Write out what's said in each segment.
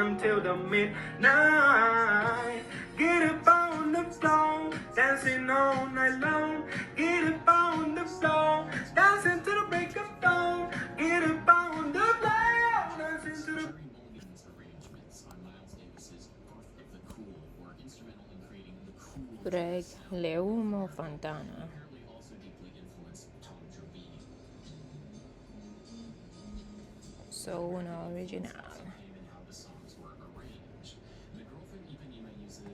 until the midnight. Get up on the floor, dancing all night long. Get up on the floor, dancing to the break of dawn. Get up on the floor, dancing to the... Greg Leumo Fontana. So original.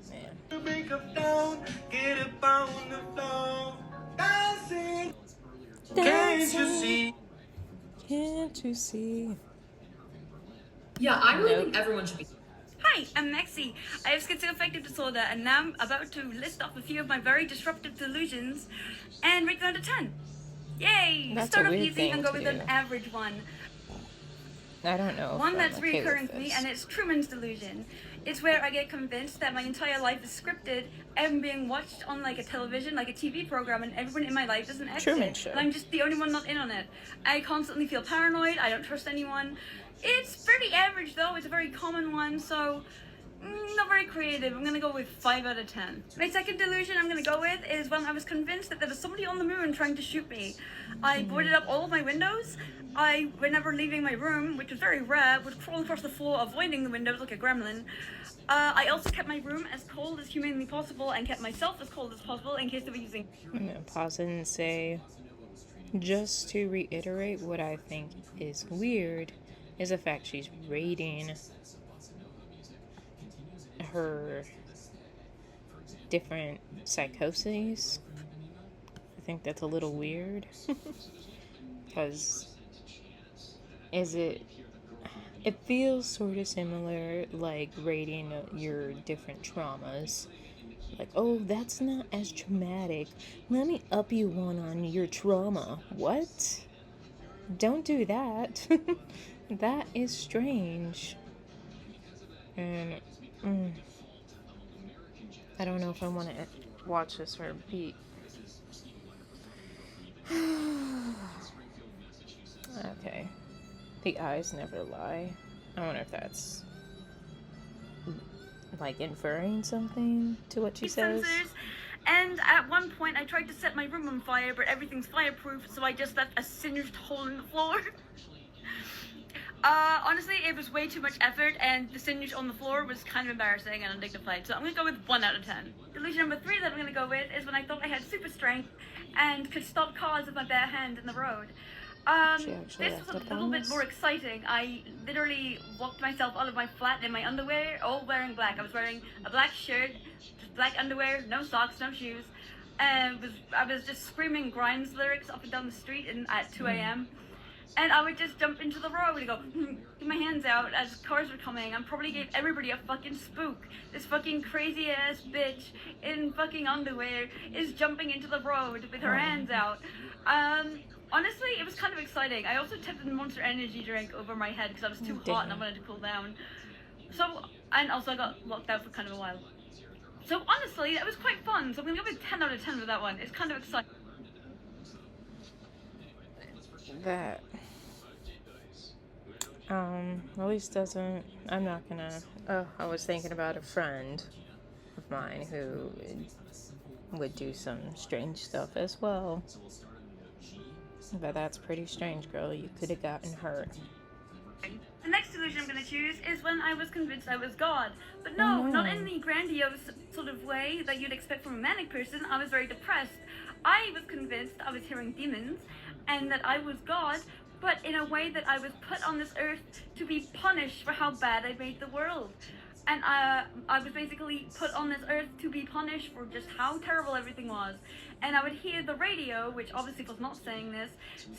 Man. Break of dawn, get up on the floor, dancing. Can't you see? Can't you see? Yeah, I really think everyone should be. Hi, I'm Maxie. I have schizoaffective disorder, and now I'm about to list off a few of my very disruptive delusions and rate them out of 10. Yay! That's Start a off weird easy thing and go to with an do. average one. I don't know. One if that's I'm okay reoccurring with for me, this. and it's Truman's delusion. It's where I get convinced that my entire life is scripted and being watched on like a television, like a TV program, and everyone in my life is an extra. Truman Show. And I'm just the only one not in on it. I constantly feel paranoid. I don't trust anyone. It's pretty average though. It's a very common one, so not very creative. I'm gonna go with 5 out of 10. My second delusion I'm gonna go with is when I was convinced that there was somebody on the moon trying to shoot me. I boarded up all of my windows. I, whenever leaving my room, which was very rare, would crawl across the floor, avoiding the windows like a gremlin. I also kept my room as cold as humanly possible and kept myself as cold as possible in case they were using... I'm gonna pause it and say, just to reiterate, what I think is weird is the fact she's rating her different psychoses. I think that's a little weird. Because it feels sort of similar like rating your different traumas. Like, oh, that's not as traumatic. Let me up you one on your trauma. What? Don't do that. That is strange. And I don't know if I want to watch this or repeat. Okay. The eyes never lie. I wonder if that's like inferring something to what she says. Sensors. And at one point I tried to set my room on fire, but everything's fireproof, so I just left a singed hole in the floor. Honestly, it was way too much effort, and the singed on the floor was kind of embarrassing and undignified, so I'm gonna go with 1 out of 10. Delusion number 3 that I'm gonna go with is when I thought I had super strength and could stop cars with my bare hand in the road. This was a little bit more exciting. I literally walked myself out of my flat in my underwear, all wearing black. I was wearing a black shirt, just black underwear, no socks, no shoes, and I was just screaming Grimes lyrics up and down the street at 2 a.m. And I would just jump into the road and go, get my hands out as cars were coming, and probably gave everybody a fucking spook. This fucking crazy ass bitch in fucking underwear is jumping into the road with her hands out. Honestly, it was kind of exciting. I also tipped the Monster Energy drink over my head because I was too hot and I wanted to cool down. So, and also I got locked out for kind of a while. So honestly, that was quite fun. So I'm gonna go with 10 out of 10 with that one. It's kind of exciting. That at least doesn't, I'm not gonna, I was thinking about a friend of mine who would do some strange stuff as well, but that's pretty strange, girl. You could have gotten hurt. The next delusion I'm going to choose is when I was convinced I was God. But no, not in the grandiose sort of way that you'd expect from a manic person. I was very depressed. I was convinced I was hearing demons and that I was God, but in a way that I was put on this earth to be punished for how bad I made the world. And I was basically put on this earth to be punished for just how terrible everything was. And I would hear the radio, which obviously was not saying this,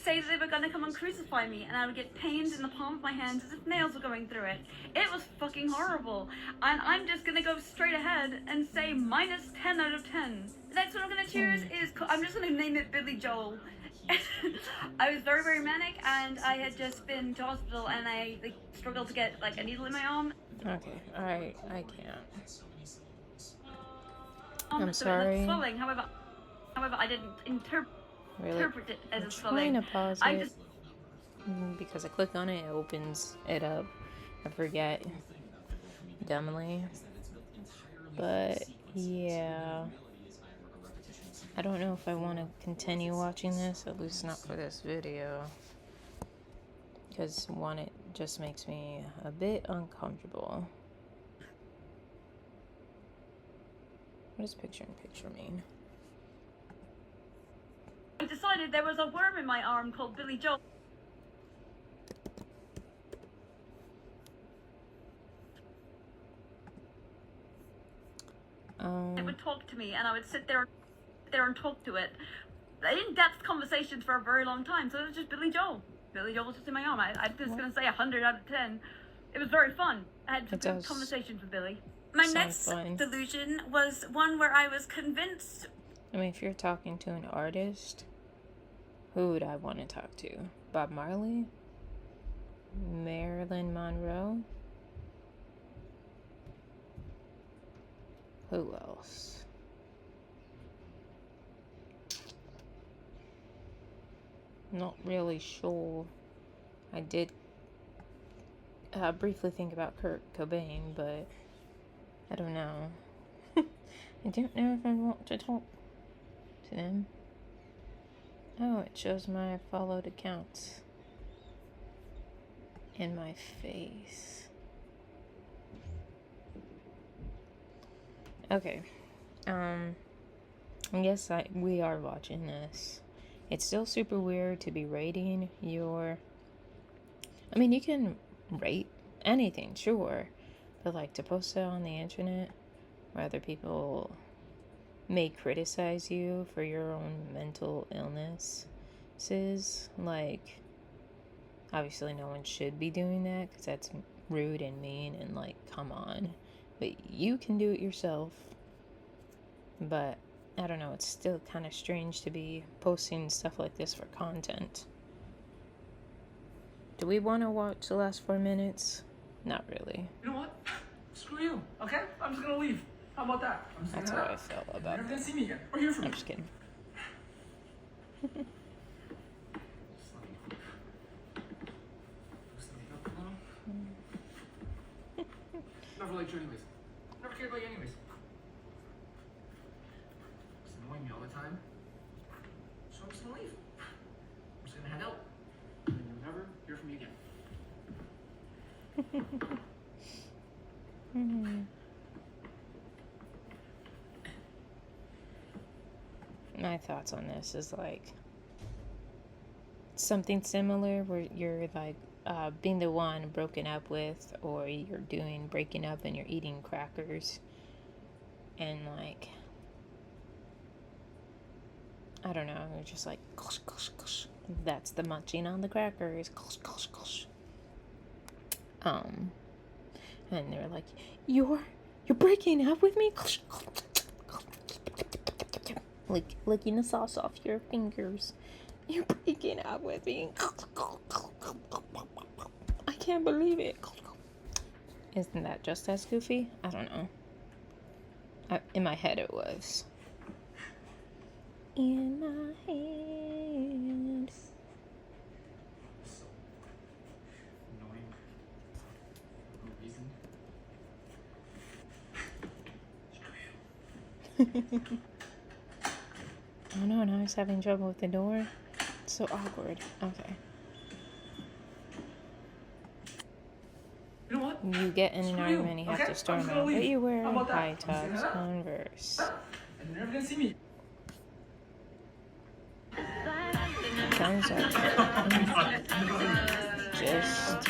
say that they were gonna come and crucify me, and I would get pains in the palm of my hands as if nails were going through it. It was fucking horrible. And I'm just gonna go straight ahead and say minus 10 out of 10. The next one I'm gonna choose is, I'm just gonna name it Billy Joel. I was very, very manic, and I had just been to hospital, and I struggled to get a needle in my arm. Okay, I can't. I'm So sorry. it looked swelling. However, I didn't interpret it as a swelling. I'm trying to pause I it just because I click on it, it opens it up. I forget. dumbly. But yeah, I don't know if I want to continue watching this, at least not for this video. Because one, it just makes me a bit uncomfortable. What does picture in picture mean? I decided there was a worm in my arm called Billy Joel. It would talk to me, and I would sit there and talk to it. In-depth conversations for a very long time. So it was just Billy Joel. Billy Joel was just in my arm. I'm just going to say 100 out of 10. It was very fun. I had some good conversations with Billy. My next delusion was one where I was convinced. I mean, if you're talking to an artist, who would I want to talk to? Bob Marley? Marilyn Monroe? Who else? Not really sure. I did briefly think about Kurt Cobain, but I don't know. I don't know if I want to talk to them. Oh, it shows my followed accounts in my face. Okay. I guess we are watching this. It's still super weird to be rating your... I mean, you can rate anything, sure. But, like, to post it on the internet where other people may criticize you for your own mental illnesses, like, obviously no one should be doing that because that's rude and mean and, like, come on. But you can do it yourself. But I don't know, it's still kind of strange to be posting stuff like this for content. Do we want to watch the last 4 minutes? Not really. You know what? Screw you, okay? I'm just gonna leave. How about that? That's how I felt about You're never that. gonna see me again or hear from me. I'm just kidding. Never liked you anyways. Never cared about you anyways. Just annoying me all the time. So I'm just gonna leave. I'm just gonna head out. And you'll never hear from me again. My thoughts on this is like something similar where you're like being the one broken up with, or you're breaking up and you're eating crackers and like I don't know, you're just like gosh, gosh, gosh. That's the munching on the crackers, gosh, gosh, gosh. And they're like, you're breaking up with me, like licking the sauce off your fingers. You're breaking up with me. I can't believe it. Isn't that just as goofy? I don't know. In my head it was. In my hand. So annoying. No reason. Screw you. Oh no, now he's having trouble with the door. It's so awkward. Okay. You know what? You get in an argument, you have to storm out. But you wear How about that? high tops, Converse. And you're never gonna see me. Sounds like just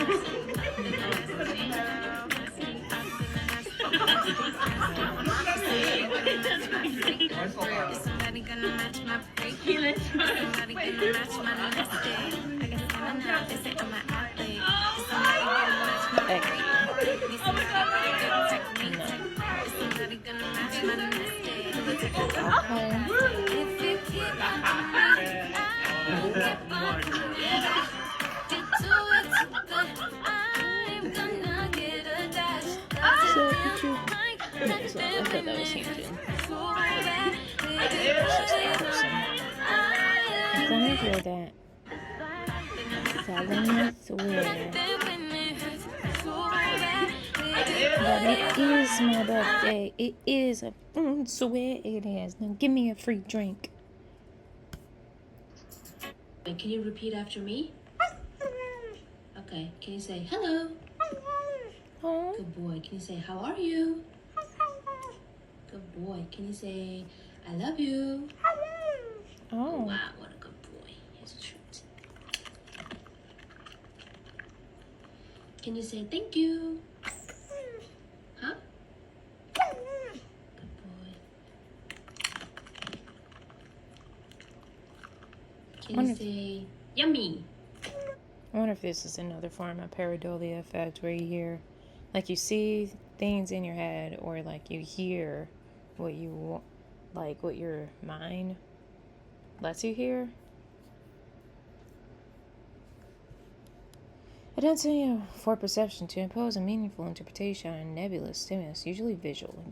Somebody gonna match my freak. Somebody gonna match my nasty. I guess I'm not. They say I'm an athlete. Somebody gonna match my freak. Somebody gonna match my nasty. If you keep on me, I will keep on you. Get to it, but I'm gonna get a dash. so cute. I thought that was him too. I'm gonna hear that. Solemnly swear. But it is my birthday. It is. I swear it is. Now give me a free drink. Wait, can you repeat after me? Okay, can you say hello? Oh. Good boy. Can you say how are you? Good boy. Can you say I love you? Oh. Wow, what a good boy. Here's a treat. Can you say thank you? Huh? Good boy. Can you say yummy? I wonder if this is another form of pareidolia effect where you hear, like you see things in your head, or like you hear what you want, like what your mind lets you hear. Attention for perception to impose a meaningful interpretation on a nebulous stimulus, usually visual,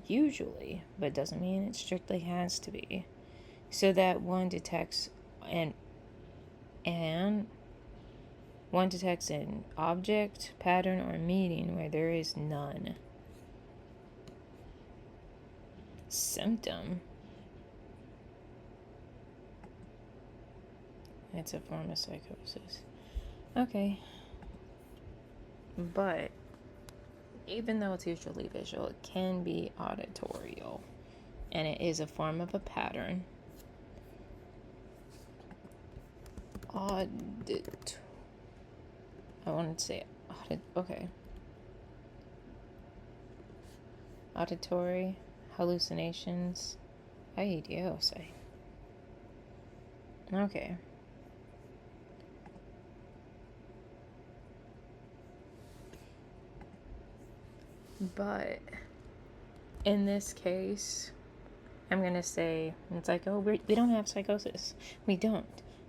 but it doesn't mean it strictly has to be, so that one detects an object, pattern, or meaning where there is none. Symptom. It's a form of psychosis. Okay. But even though it's usually visual, it can be auditorial. And it is a form of a pattern. I wanted to say okay. Auditory hallucinations. Ay Dios. Okay. But in this case, I'm gonna say it's like, oh, we don't have psychosis. We don't.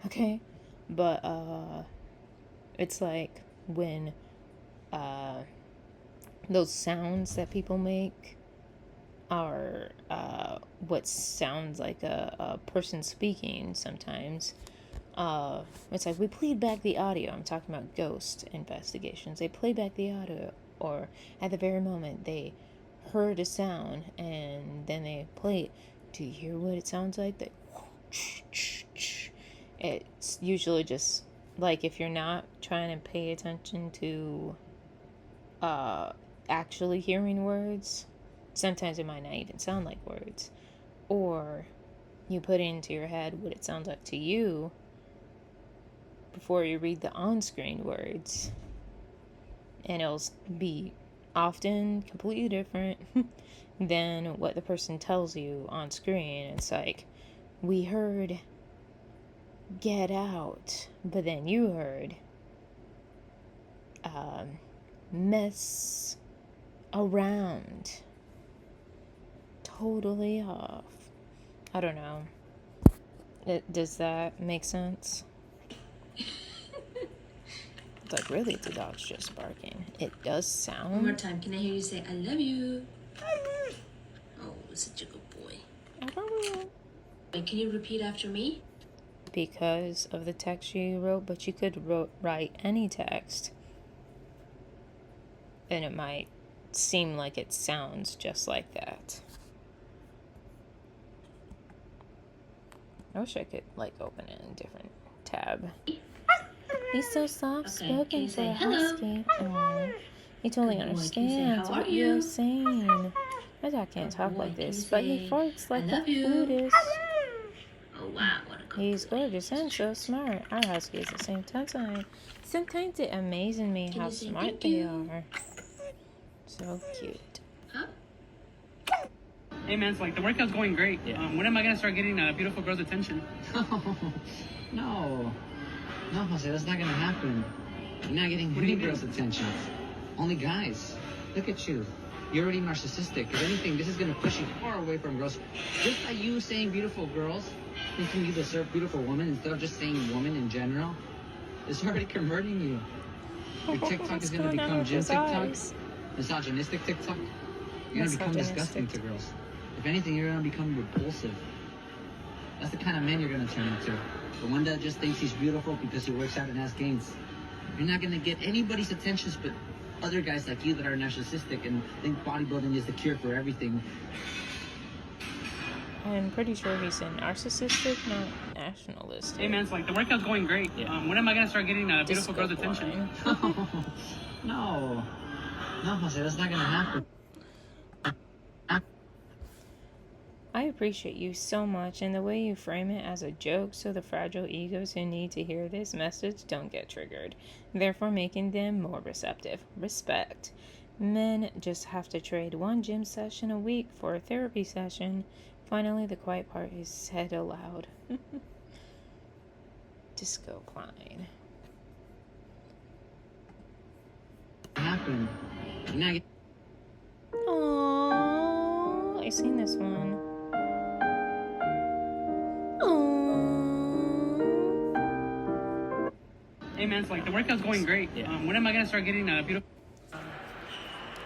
Okay? But it's like when those sounds that people make are what sounds like a person speaking sometimes. It's like we played back the audio. I'm talking about ghost investigations. They play back the audio, or at the very moment they heard a sound and then they play it. Do you hear what it sounds like? They, it's usually just like, if you're not trying to pay attention to actually hearing words, sometimes it might not even sound like words, or you put into your head what it sounds like to you before you read the on-screen words, and it'll be often completely different than what the person tells you on screen. It's like, we heard get out, but then you heard mess around. Totally off. I don't know. Does that make sense? It's like, really, the dog's just barking. It does sound. One more time. Can I hear you say I love you? Oh, such a good boy. Wait, can you repeat after me? Because of the text you wrote, but you could write any text, and it might seem like it sounds just like that. I wish I could like open it in a different tab. He's so soft-spoken for a husky. Aww. He totally understands what you're saying. My dog can't talk like this, but he farts like a flutist. Oh wow, what a good He's boy. gorgeous and so smart. Our huskies at the same time. Sometimes it amazes me how smart they are. So cute. Huh? Hey man, it's like the workout's going great. Yeah. When am I gonna start getting beautiful girls' attention? No, Jose, that's not gonna happen. You're not getting any girls' attention. Only guys. Look at you. You're already narcissistic. If anything, this is gonna push you far away from girls. Just by you saying beautiful girls, thinking you deserve beautiful women instead of just saying woman in general, it's already converting you. Your TikTok is gonna become gym TikTok, misogynistic TikTok. You're gonna become disgusting to girls. If anything, you're gonna become repulsive. That's the kind of man you're gonna turn into. The one that just thinks he's beautiful because he works out and has gains. You're not gonna get anybody's attentions but other guys like you that are narcissistic and think bodybuilding is the cure for everything. I'm pretty sure he said narcissistic, not nationalistic. Hey man, it's like the workout's going great. Yeah. When am I gonna start getting beautiful girls' Disco attention? line. No, Jose, that's not gonna happen. I appreciate you so much, and the way you frame it as a joke so the fragile egos who need to hear this message don't get triggered, therefore making them more receptive. Respect. Men just have to trade one gym session a week for a therapy session. Finally, the quiet part is said aloud. Disco Klein. Happen. You're not Aww, I've seen this one. Aww. Hey man, it's like the workout's going great. When am I gonna start getting beautiful?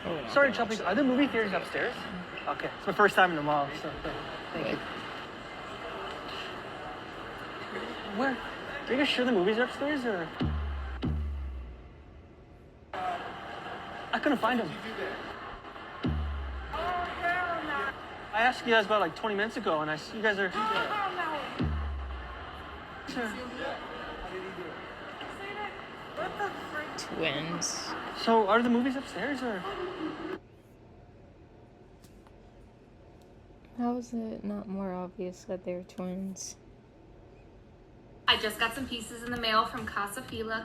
Oh, Sorry, Chubby. Are the movie theaters upstairs? Okay. It's my first time in the mall, so thank you. Where? Are you guys sure the movies are upstairs, or? I couldn't find them. I asked you guys about like 20 minutes ago, and I see you guys are. Twins. So, are the movies upstairs, or? How is it not more obvious that they're twins? I just got some pieces in the mail from Casa Fila.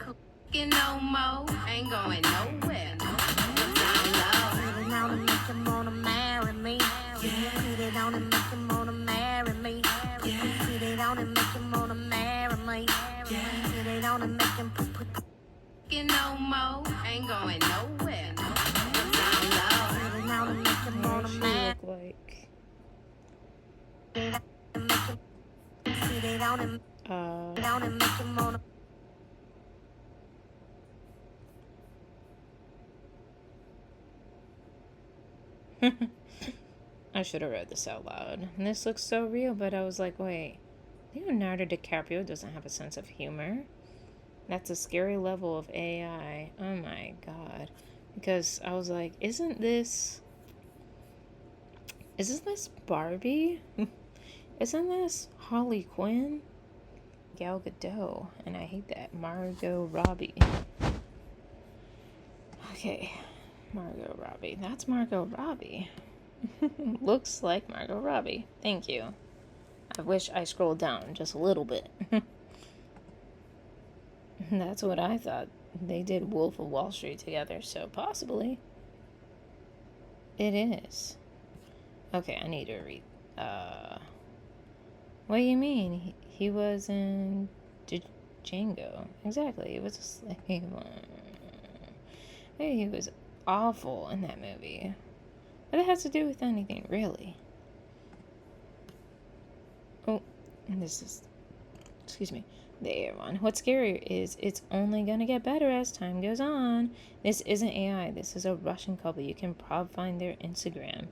No mo, ain't going nowhere. Down and make him wanna marry me. Put it on and make him wanna marry me. Put it on and make him wanna marry me. Put it on and make him put. No mo, ain't going nowhere. Down and make him What wanna does she marry look like? Put it on and down and make him wanna. I should have read this out loud. And this looks so real, but I was like, wait, Leonardo DiCaprio doesn't have a sense of humor. That's a scary level of AI. Oh my god. Because I was like, isn't this Barbie? Isn't this Harley Quinn? Gal Gadot. And I hate that. Margot Robbie. Okay. Margot Robbie. That's Margot Robbie. Looks like Margot Robbie. Thank you. I wish I scrolled down just a little bit. That's what I thought. They did Wolf of Wall Street together, so possibly. It is. Okay, I need to read. What do you mean? He was in Django. Exactly. He was a slave. Hey, he was awful in that movie. What it has to do with anything, really? Oh, and this is, excuse me, the air one. What's scarier is it's only gonna get better as time goes on. This isn't AI. This is a Russian couple. You can probably find their Instagram.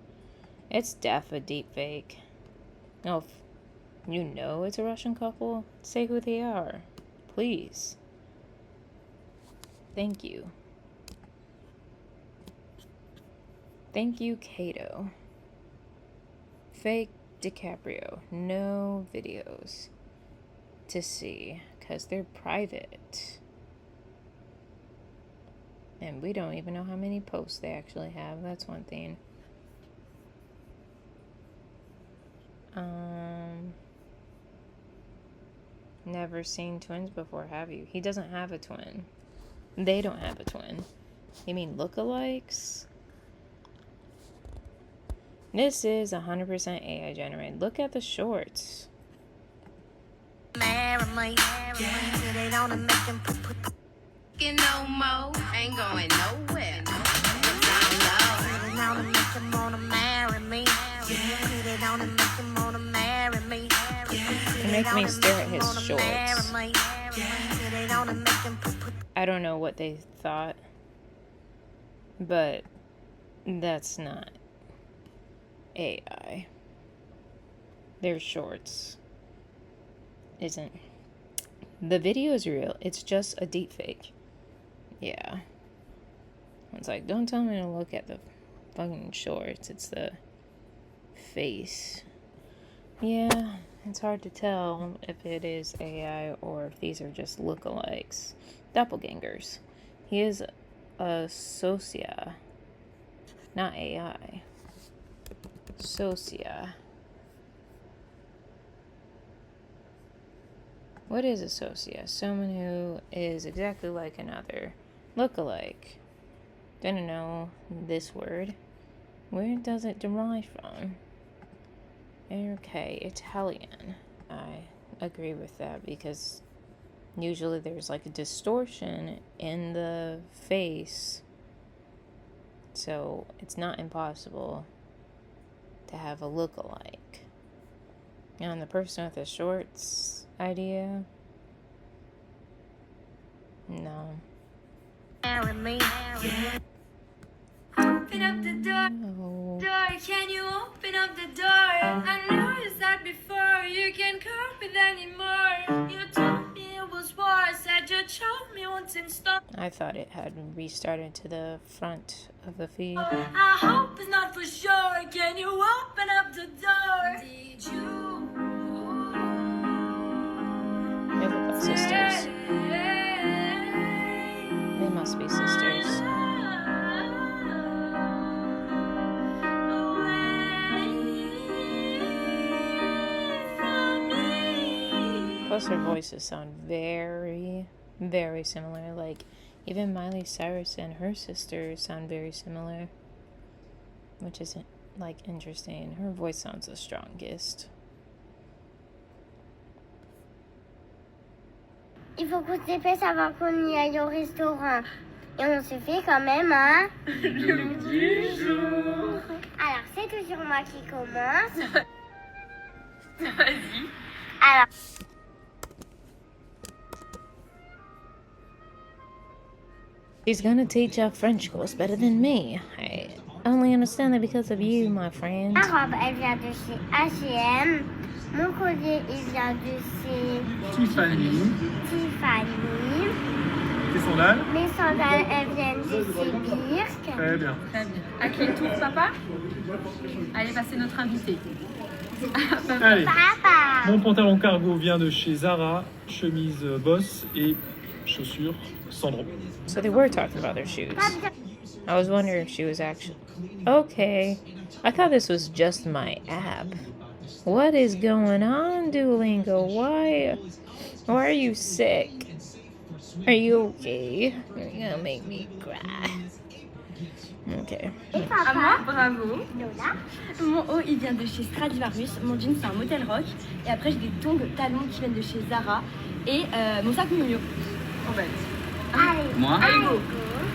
It's def a deep fake. No, if you know it's a Russian couple, say who they are, please. Thank you. Thank you, Kato. Fake DiCaprio. No videos to see, because they're private. And we don't even know how many posts they actually have. That's one thing. Never seen twins before, have you? He doesn't have a twin. They don't have a twin. You mean lookalikes? This is 100% AI generated. Look at the shorts. No mo, ain't going nowhere. It makes me stare at his shorts. I don't know what they thought, but that's not AI. Their shorts isn't. The video is real. It's just a deep fake. Yeah. It's like, don't tell me to look at the fucking shorts. It's the face. Yeah, it's hard to tell if it is AI or if these are just lookalikes. Doppelgangers. He is a socia. Not AI. Socia. What is a socia? Someone who is exactly like another. Lookalike. Didn't know this word. Where does it derive from? Okay, Italian. I agree with that because usually there's like a distortion in the face. So it's not impossible to have a lookalike. And the person with the shorts idea? No. Open up the door. No. Door, can you open up the door? I noticed that before. You can't cope with anymore. You told me it was war. Said you told me once in stone. I thought it had restarted to the front of the feed. I hope it's not for sure. Can you open up the door? Did you? They look like sisters. They must be sisters. Plus her voices sound very, very similar. Like, even Miley Cyrus and her sisters sound very similar. Which isn't, like, interesting. Her voice sounds the strongest. Il faut qu'on se dépêche avant qu'on y aille au restaurant. Et on se fait quand même un look du jour. Alors, c'est toujours moi qui commence. Vas-y. Alors, She's gonna teach a French course better than me. I only understand that because of you, my friend. ma robe, elle vient de chez H&M. Mon collier, il vient de chez Tiffany. Tiffany. Tes sandales? Mes sandales, elles viennent de chez Birk. Très bien. Très bien. À qui le tour, papa? Allez, passer notre invité. Allez. Papa! Mon pantalon cargo vient de chez Zara, chemise Boss et chaussures Sandro. So they were talking about their shoes. I was wondering if she was actually... Okay. I thought this was just my app. What is going on, Duolingo? Why are you sick? Are you okay? You're gonna make me cry. Okay. Et À moi, papa? bravo. Lola? Mon haut, il vient de chez Stradivarius. Mon jean, c'est un modèle rock. Et après, j'ai des tongs talons qui viennent de chez Zara. Et mon sac Miu Miu. Trop bête. Allez. Moi, Allez, go.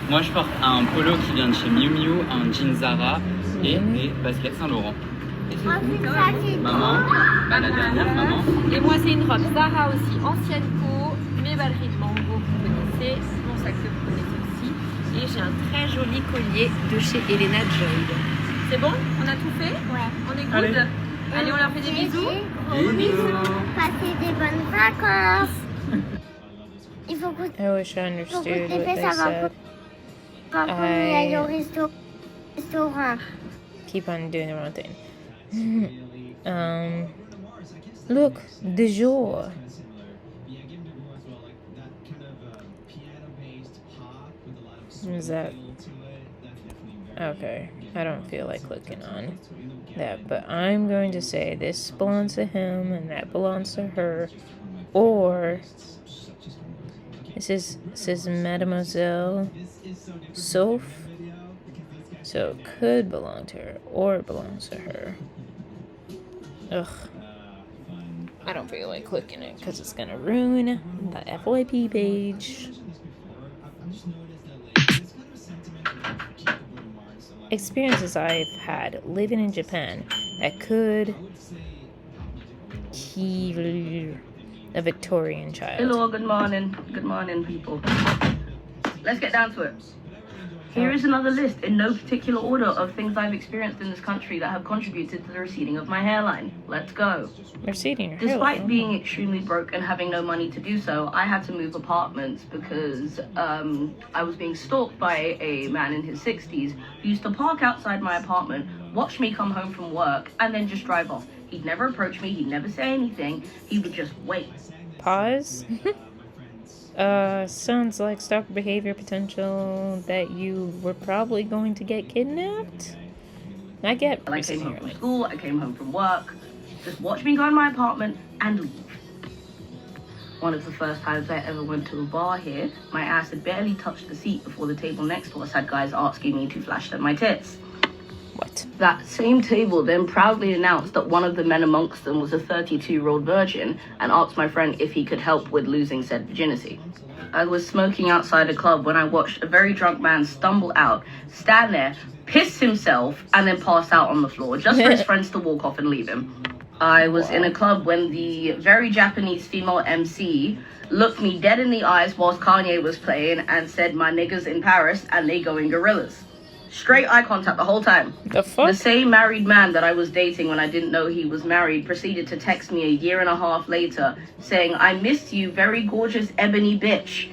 moi je porte un polo qui vient de chez Miu Miu, un jean Zara et des baskets Saint-Laurent. Et c'est Moi, tout. c'est ça qui est Maman, bah, la dernière maman. Et moi, c'est une robe Zara aussi, ancienne co. Mes ballerines Mango, vous connaissez. Mon sac que vous connaissez aussi. Et j'ai un très joli collier de chez Elena Joy. C'est bon? On a tout fait? Ouais. On est good? Allez. Allez, on leur fait des bisous. Gros bisous. Passez des bonnes vacances. Il faut que I wish I understood what they said. quand on y aille au restaurant. Keep on doing the wrong thing. Look, de jour. Is that... Okay, I don't feel like clicking on that, but I'm going to say this belongs to him and that belongs to her, or this is Mademoiselle Soph, so it could belong to her or it belongs to her. Ugh. I don't feel like clicking it because it's gonna ruin the FYP page. Experiences I've had living in Japan that could kill a Victorian child. Hello, good morning. Good morning, people. Let's get down to it. Here is another list, in no particular order, of things I've experienced in this country that have contributed to the receding of my hairline. Let's go. Receding your Despite hairline. being extremely broke and having no money to do so, I had to move apartments because I was being stalked by a man in his 60s who used to park outside my apartment, watch me come home from work, and then just drive off. He'd never approach me, he'd never say anything, he would just wait. Pause. Sounds like stalker behavior potential that you were probably going to get kidnapped. I get. I came home from school, I came home from work, just watch me go in my apartment and leave. One of the first times I ever went to a bar here, my ass had barely touched the seat before the table next to us had guys asking me to flash them my tits. What? That same table then proudly announced that one of the men amongst them was a 32-year-old virgin and asked my friend if he could help with losing said virginity. I was smoking outside a club when I watched a very drunk man stumble out, stand there, piss himself, and then pass out on the floor just for his friends to walk off and leave him. I was in a club when the very Japanese female MC looked me dead in the eyes whilst Kanye was playing and said, "My niggas in Paris and they going gorillas." Straight eye contact the whole time. The fuck? The same married man that I was dating when I didn't know he was married proceeded to text me a year and a half later saying, "I missed you, very gorgeous ebony bitch,"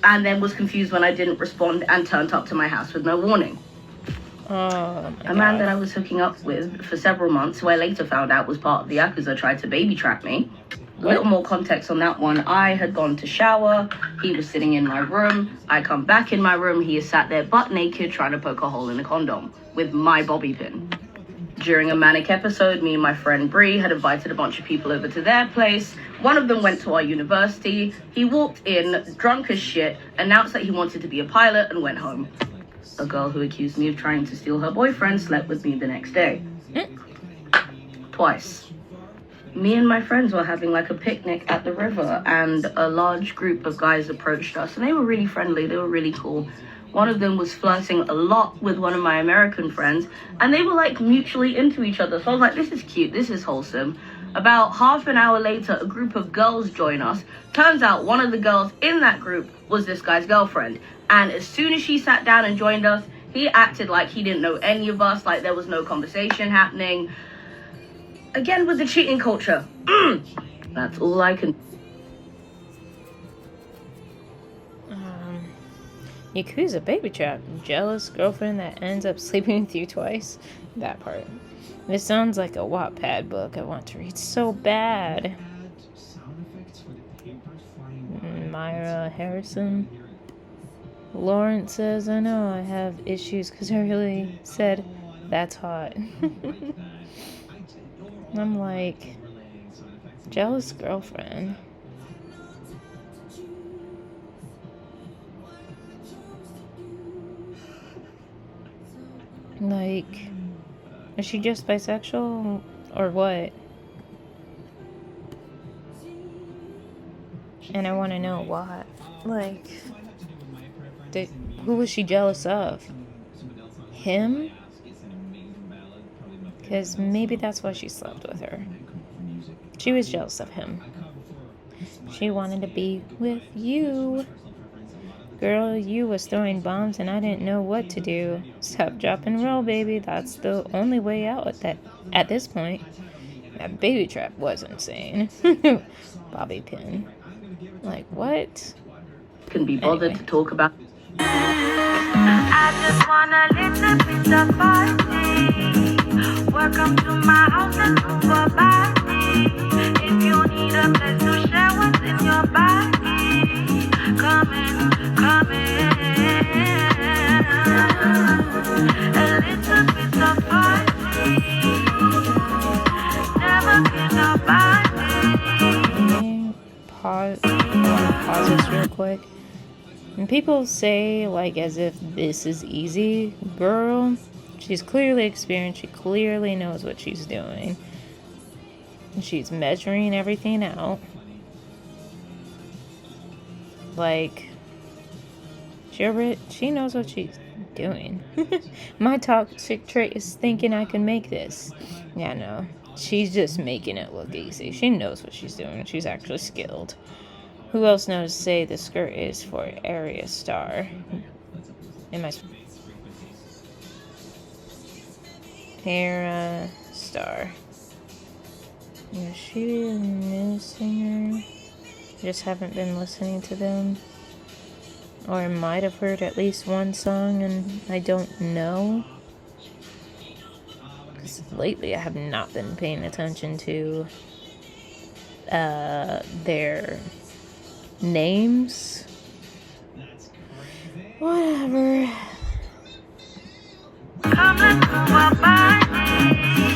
and then was confused when I didn't respond and turned up to my house with no warning. A man that I was hooking up with for several months, who I later found out was part of the Yakuza, tried to baby trap me. A little more context on that one. I had gone to shower. He was sitting in my room. I come back in my room. He is sat there butt naked trying to poke a hole in a condom with my bobby pin. During a manic episode, me and my friend Bree had invited a bunch of people over to their place. One of them went to our university. He walked in, drunk as shit, announced that he wanted to be a pilot, and went home. A girl who accused me of trying to steal her boyfriend slept with me the next day. Twice. Me and my friends were having like a picnic at the river, and a large group of guys approached us, and they were really friendly, they were really cool. One of them was flirting a lot with one of my American friends, and they were like mutually into each other, so I was like, this is cute, this is wholesome. About half an hour later, a group of girls join us. Turns out one of the girls in that group was this guy's girlfriend, and as soon as she sat down and joined us, he acted like he didn't know any of us, like there was no conversation happening. Again with the cheating culture. That's all I can. Yakuza baby trap. Jealous girlfriend that ends up sleeping with you twice. That part. This sounds like a Wattpad book I want to read so bad. Myra Harrison. Lawrence says, I know I have issues because I really said that's hot. I'm like, jealous girlfriend. Like, is she just bisexual or what? And I want to know why. Like, who was she jealous of? Him? Because maybe that's why she slept with her. She was jealous of him. She wanted to be with you. Girl, you was throwing bombs and I didn't know what to do. Stop, drop, and roll, baby. That's the only way out at this point. That baby trap was insane. Bobby pin. Like, what? Can be bothered to talk about. I just want a little bit of party. Welcome to my house and move a body. If you need a place to share what's in your body, come in, come in. A little bit of party. Never been nobody. Pause. I want to pause this real quick. And people say, like, as if this is easy. Girl, she's clearly experienced. She clearly knows what she's doing. And she's measuring everything out. Like, she knows what she's doing. My toxic trait is thinking I can make this. Yeah, no. She's just making it look easy. She knows what she's doing. She's actually skilled. Who else knows to say the skirt is for Area Star? Am I... hair star. Is she a new singer? Just haven't been listening to them. Or I might have heard at least one song and I don't know. Because lately I have not been paying attention to their names. Whatever.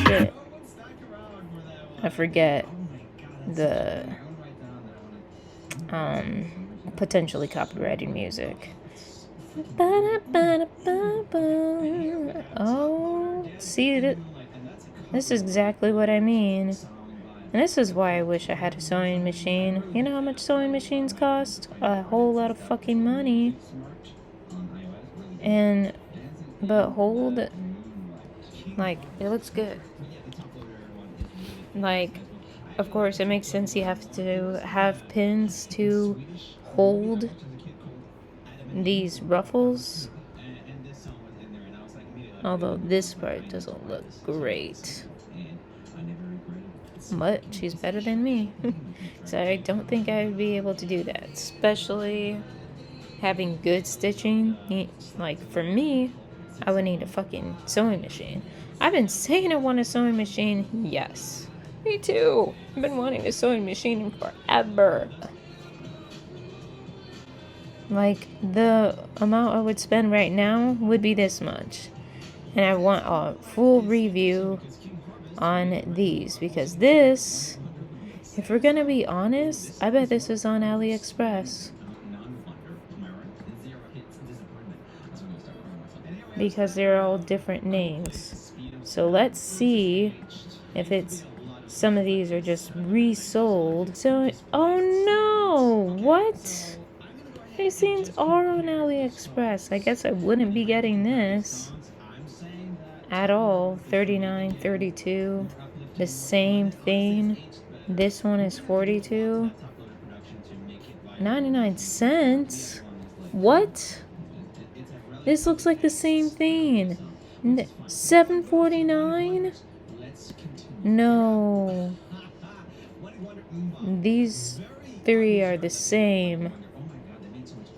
Shit. I forget the potentially copyrighted music. Oh, see, this is exactly what I mean. And this is why I wish I had a sewing machine. You know how much sewing machines cost? A whole lot of fucking money. But hold, like, it looks good. Like, of course, it makes sense you have to have pins to hold these ruffles. Although this part doesn't look great. But she's better than me. So I don't think I would be able to do that. Especially having good stitching. Like, for me, I would need a fucking sewing machine. I've been saying I want a sewing machine. Yes. Me too. I've been wanting a sewing machine forever. Like, the amount I would spend right now would be this much. And I want a full review on these. Because this, if we're gonna be honest, I bet this is on AliExpress. Because they're all different names. So let's see if it's some of these are just resold. So, oh no! What? These things are on AliExpress. I guess I wouldn't be getting this at all. $39, $32. The same thing. This one is $42. 99 cents? What? This looks like the same thing. $7.49? No. These three are the same.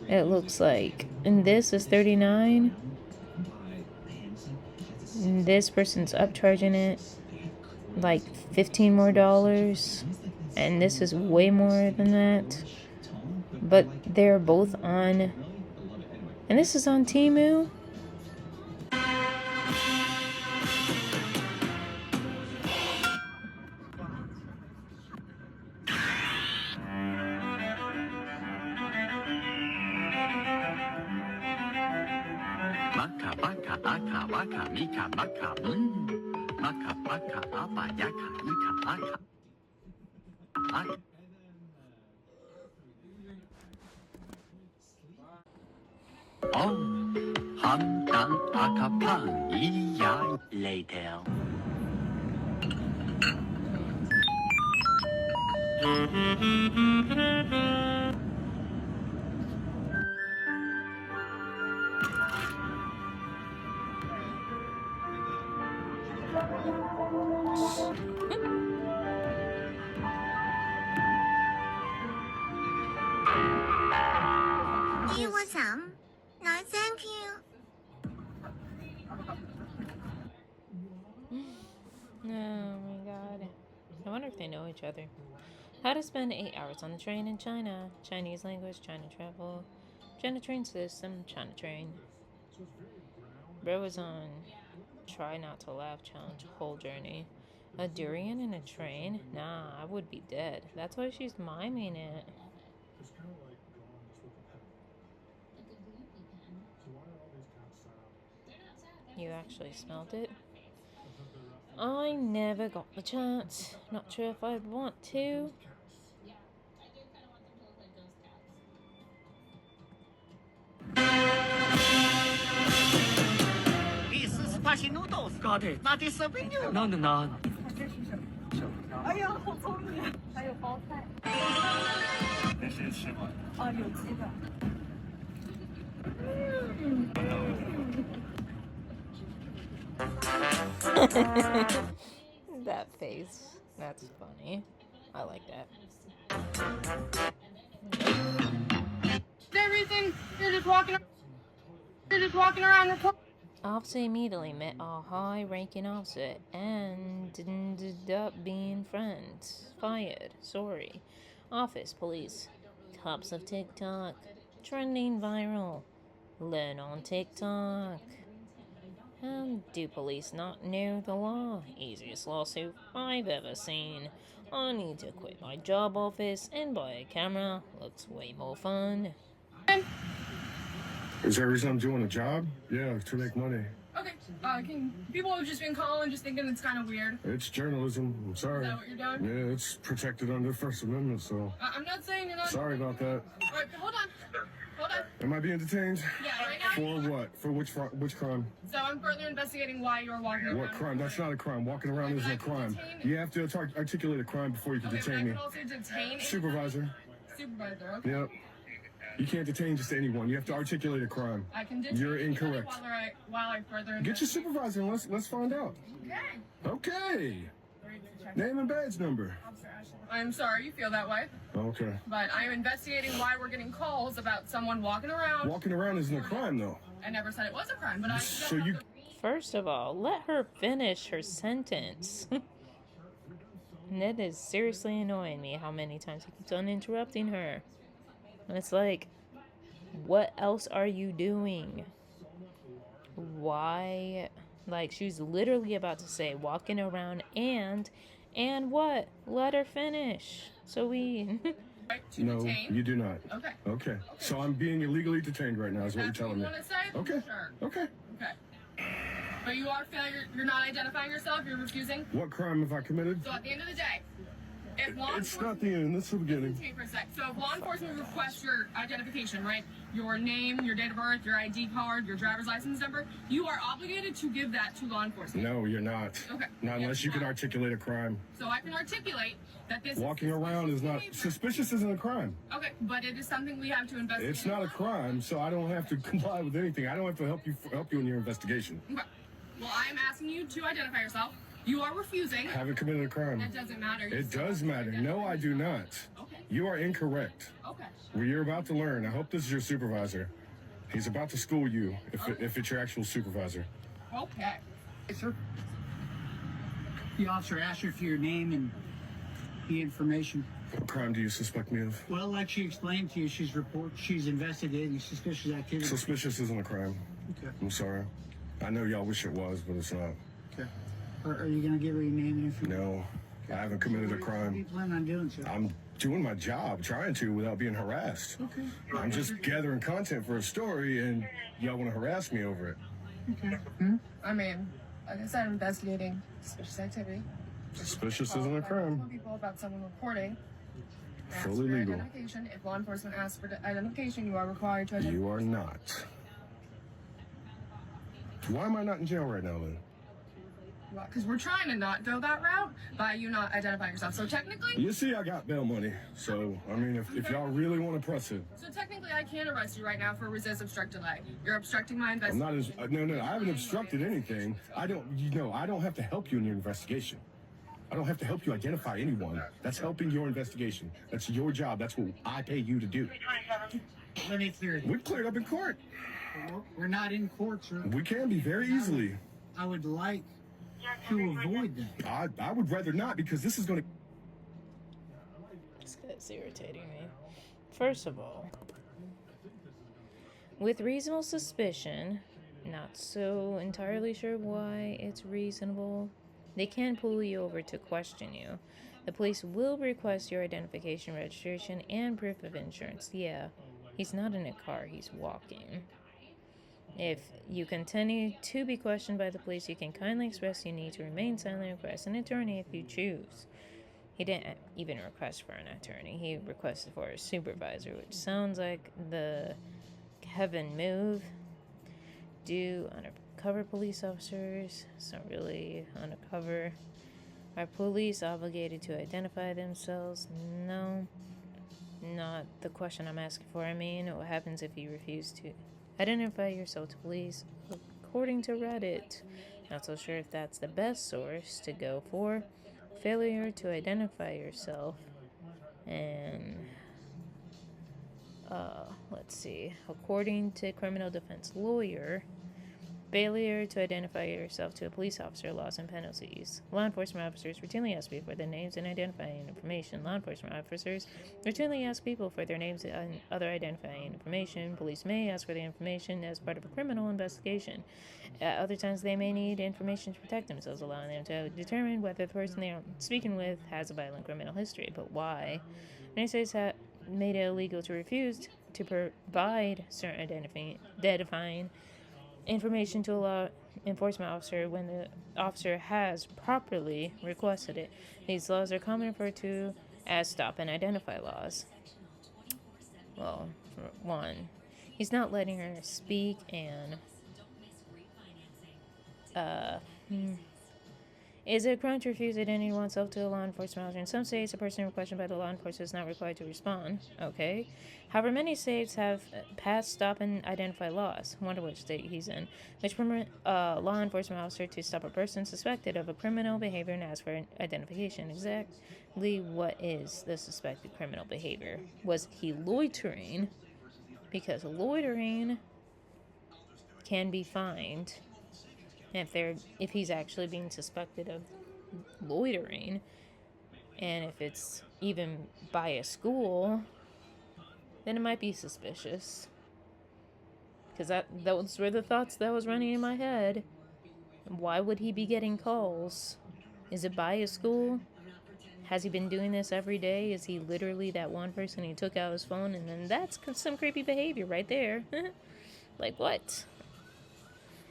It looks like. And this is $39. And this person's upcharging it like $15 more. And this is way more than that. But they're both on. And this is on Temu. Maka baka aka waka mika baka maka baka apa yaka ika aka aka. Oh, han dan aka pan iya later. You want some? No, thank you. Oh my god. I wonder if they know each other. How to spend 8 hours on the train in China. Chinese language, China travel. China train system, China train. Bro was on try not to laugh challenge whole journey. A durian in a train? Nah, I would be dead. That's why she's miming it. You actually smelled it? I never got the chance. Not sure if I'd want to. Spicy noodles. Got it. Not this menu. No, no, no. 哎呀，好聪明！还有包菜。那是吃过。哦，有机的。That face. That's funny. I like that. Everything. You're just walking around recording. Officer immediately met a high-ranking officer and ended up being friends. Fired. Sorry. Office police. Cops of TikTok. Trending viral. Learn on TikTok. How do police not know the law? Easiest lawsuit I've ever seen. I need to quit my job office and buy a camera. Looks way more fun. Is there a reason I'm doing a job? Yeah, to make money. Okay. People have just been calling, just thinking it's kind of weird. It's journalism. I'm sorry. Is that what you're doing? Yeah, it's protected under the First Amendment, so. I'm not saying you're not. Sorry about that. All right, hold on. Am I being detained? Yeah, right now. For what? For which crime? So I'm further investigating why you're walking around. What crime? That's not a crime. Walking around isn't a crime. You have to articulate a crime before you can detain me. I could also detain. Supervisor. Supervisor. Okay. Yep. You can't detain just anyone. You have to articulate a crime. I can detain. You're incorrect. While I further. Get your supervisor and let's find out. Okay. Okay. Name and badge number. I'm sorry you feel that way. Okay. But I am investigating why we're getting calls about someone walking around. Walking around isn't a crime, though. I never said it was a crime, but I. So you. First of all, let her finish her sentence. And that is seriously annoying me how many times he keeps on interrupting her. And it's like, what else are you doing? Why? Like, she's literally about to say walking around and what? Let her finish. So we... No, you do not. Okay. Okay. So I'm being illegally detained right now is what you're telling me. That's what you want to say? Okay. Sure. Okay. Okay. But you are failure. You're not identifying yourself. You're refusing. What crime have I committed? So at the end of the day, if law It's not the end. It's the beginning. Listen to me for a sec. So if law enforcement requests your identification, right? Your name, your date of birth, your ID card, your driver's license number, you are obligated to give that to law enforcement. No, you're not. Okay. Not unless you can articulate a crime. So I can articulate that this Walking around is not suspicious. Isn't a crime. Okay, but it is something we have to investigate. It's not a crime, so I don't have to comply with anything. I don't have to help you in your investigation. Okay. Well, I am asking you to identify yourself. You are refusing. Haven't committed a crime. That doesn't matter. It does matter. No, I do not. Okay. You are incorrect. Okay. Well, you're about to learn. I hope this is your supervisor. He's about to school you, if it's your actual supervisor. Okay. Hey, sir. The officer asked her for your name and the information. What crime do you suspect me of? Well, like she explained to you, she's investigating suspicious activity. Suspicious isn't a crime. Okay. I'm sorry. I know y'all wish it was, but it's not. Okay. Are you going to give her your name and information? No, I haven't committed a What do you crime. plan on doing, sir? I'm doing my job, trying to, without being harassed. Okay. I'm just gathering content for a story, and y'all want to harass me over it. Okay. I mean, like I said, I'm investigating suspicious activity. Suspicious isn't a Tell crime. people about someone reporting. Ask Fully for your legal. identification. If law enforcement asks for the identification, you are required to identify. You are not. Why am I not in jail right now, then? Because we're trying to not go that route by you not identifying yourself. So technically... You see, I got bail money. So, I mean, if y'all really want to press it. So technically, I can arrest you right now for resist obstruct delay. You're obstructing my I'm investigation. not no, I haven't obstructed anything. I don't have to help you in your investigation. I don't have to help you identify anyone. That's helping your investigation. That's your job. That's what I pay you to do. Let me clear it. We cleared up in court. We're not in court, sir. We can be very easily. I would like to avoid that. I would rather not, because this is going to... This guy's irritating me. First of all, with reasonable suspicion, not so entirely sure why it's reasonable, they can pull you over to question you. The police will request your identification, registration, and proof of insurance. Yeah, he's not in a car, he's walking. If you continue to be questioned by the police, you can kindly express your need to remain silent and request an attorney if you choose. He didn't even request for an attorney. He requested for a supervisor, which sounds like the Kevin move. Do undercover police officers? It's not really undercover. Are police obligated to identify themselves? No. Not the question I'm asking for. I mean, what happens if you refuse to identify yourself to police? According to Reddit, Not so sure if that's the best source to go for. Failure to identify yourself. And let's see. According to criminal defense lawyer, failure to identify yourself to a police officer, laws and penalties. Law enforcement officers routinely ask people for their names and identifying information. Law enforcement officers routinely ask people for their names and other identifying information. Police may ask for the information as part of a criminal investigation. At other times, they may need information to protect themselves, allowing them to determine whether the person they are speaking with has a violent criminal history. But why? Many states have made it illegal to refuse to provide certain identifying information to a law enforcement officer when the officer has properly requested it. These laws are commonly referred to as stop and identify laws. Well, for one, he's not letting her speak, and is it a crime to refuse identity oneself to a law enforcement officer? In some states, a person questioned by the law enforcement is not required to respond. Okay. However, many states have passed stop and identify laws. I wonder which state he's in, which permit a law enforcement officer to stop a person suspected of a criminal behavior and ask for identification. Exactly what is the suspected criminal behavior? Was he loitering? Because loitering can be fined. If he's actually being suspected of loitering, and if it's even by a school, then it might be suspicious. Because those were the thoughts that was running in my head. Why would he be getting calls? Is it by a school? Has he been doing this every day? Is he literally that one person who took out his phone? And then that's some creepy behavior right there. Like what?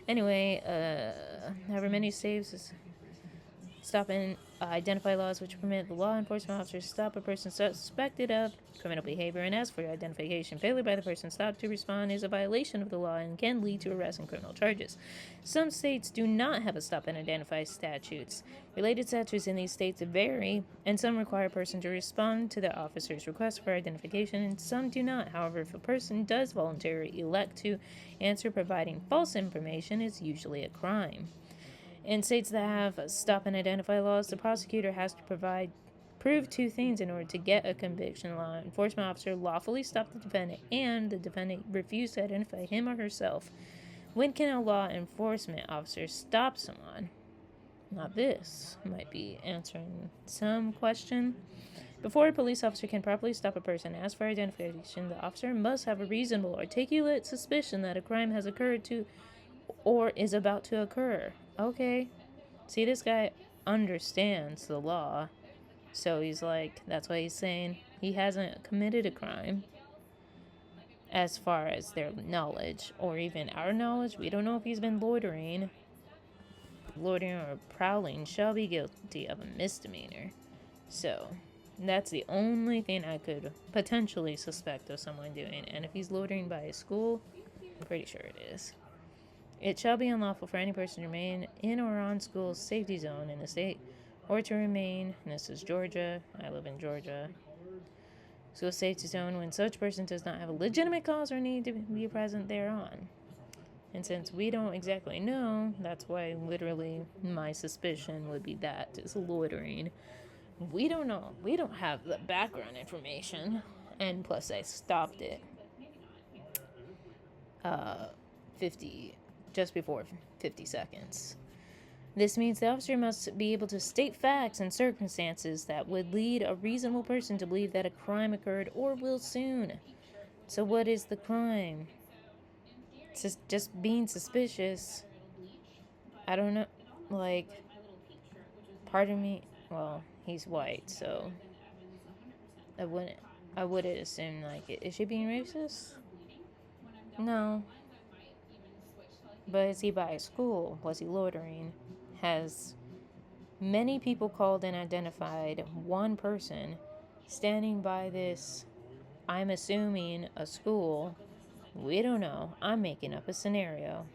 Anyway, however many states stop and identify laws which permit the law enforcement officers to stop a person suspected of criminal behavior and ask for identification. Failure by the person stopped to respond is a violation of the law and can lead to arrest and criminal charges. Some states do not have a stop and identify statutes. Related statutes in these states vary, and some require a person to respond to the officer's request for identification, and some do not. However, if a person does voluntarily elect to answer, providing false information is usually a crime. In states that have stop and identify laws, the prosecutor has to prove two things in order to get a conviction. Law enforcement officer lawfully stopped the defendant, and the defendant refused to identify him or herself. When can a law enforcement officer stop someone? Now this might be answering some question. Before a police officer can properly stop a person and ask for identification, the officer must have a reasonable or articulate suspicion that a crime has occurred to or is about to occur. Okay. See, this guy understands the law. So he's like, that's why he's saying he hasn't committed a crime. As far as their knowledge, or even our knowledge, we don't know if he's been loitering. Loitering or prowling shall be guilty of a misdemeanor. So, that's the only thing I could potentially suspect of someone doing. And if he's loitering by a school, I'm pretty sure it is. It shall be unlawful for any person to remain in or on school's safety zone in the state, or to remain, and this is Georgia, I live in Georgia, school safety zone when such person does not have a legitimate cause or need to be present thereon. And since we don't exactly know, that's why literally my suspicion would be that is loitering. We don't know. We don't have the background information. And plus I stopped it. 50 just before 50 seconds. This means the officer must be able to state facts and circumstances that would lead a reasonable person to believe that a crime occurred or will soon. So what is the crime? It's just being suspicious. I don't know, like, part of me, well, he's white, so I wouldn't assume, like, is she being racist? No. But is he by a school? Was he loitering? Has many people called and identified one person standing by this, I'm assuming, a school. We don't know. I'm making up a scenario.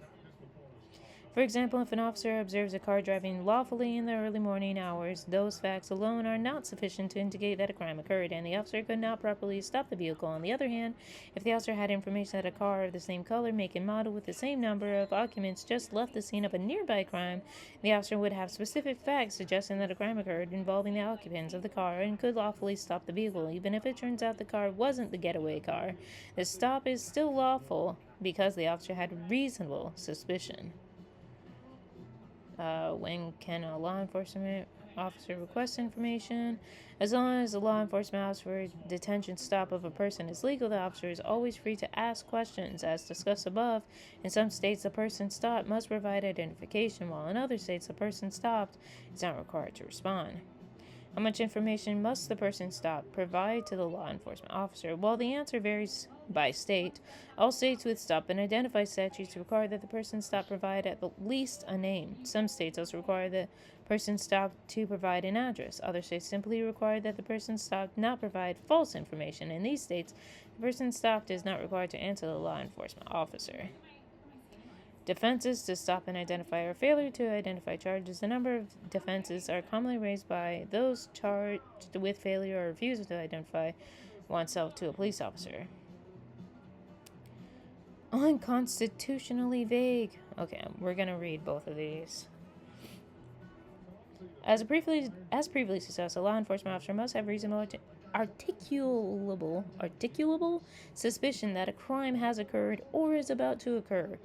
For example, if an officer observes a car driving lawfully in the early morning hours, those facts alone are not sufficient to indicate that a crime occurred, and the officer could not properly stop the vehicle. On the other hand, if the officer had information that a car of the same color, make, and model with the same number of occupants just left the scene of a nearby crime, the officer would have specific facts suggesting that a crime occurred involving the occupants of the car and could lawfully stop the vehicle. Even if it turns out the car wasn't the getaway car, the stop is still lawful because the officer had reasonable suspicion. When can a law enforcement officer request information? As long as the law enforcement asks for a detention stop of a person is legal, the officer is always free to ask questions. As discussed above, in some states the person stopped must provide identification, while in other states the person stopped is not required to respond. How much information must the person stopped provide to the law enforcement officer? Well, the answer varies by state. All states with stop and identify statutes require that the person stopped provide at least a name. Some states also require the person stopped to provide an address. Other states simply require that the person stopped not provide false information. In these states, the person stopped is not required to answer the law enforcement officer. Defenses to stop and identify or failure to identify charges. A number of defenses are commonly raised by those charged with failure or refusal to identify oneself to a police officer. Unconstitutionally vague. Okay, we're going to read both of these. As previously discussed, a law enforcement officer must have reasonable articulable suspicion that a crime has occurred or is about to occur.